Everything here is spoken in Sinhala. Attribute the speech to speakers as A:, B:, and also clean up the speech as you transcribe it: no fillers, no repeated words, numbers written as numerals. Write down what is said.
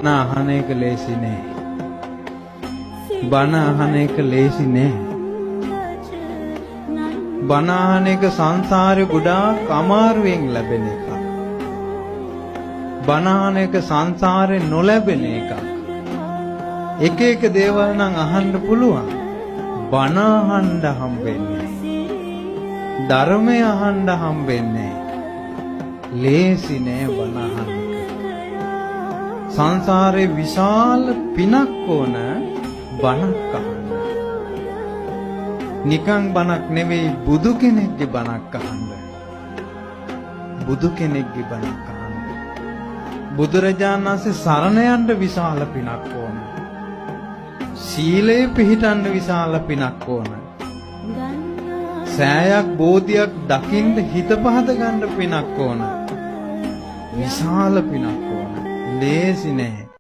A: අහන එක ලේසි නෑ. බණ අහන එක ලේසි නෑ. බණ අහන එක සංසාරේ ගොඩාක් අමාරුවෙන් ලැබෙන එකක්. බණ අහන එක සංසාරේ නොලැබෙන එකක්. එක එක දේවල් නම් අහන්න පුළුවන්. බණ අහන්න හම්බෙන්නේ. ධර්මය අහන්න හම්බෙන්නේ. ලේසි නෑ බණ අහන්න. සංසාරේ විශාල පිනක් ඕන බණක් අහන්න. නිකං බණක් නෙවෙයි බුදු කෙනෙක්ගේ බණක් අහන්න. බුදු කෙනෙක්ගේ බණක් අහන්න. බුදුරජාණන් වහන්සේ සරණ යන්න විශාල පිනක් ඕන. සීලය පිහිටන්න විශාල පිනක් ඕන. සෑයක් බෝධියක් දකින්න හිත පහද ගන්න පිනක් ඕන. විශාල පිනක් ඕන. ලේසි නෑ.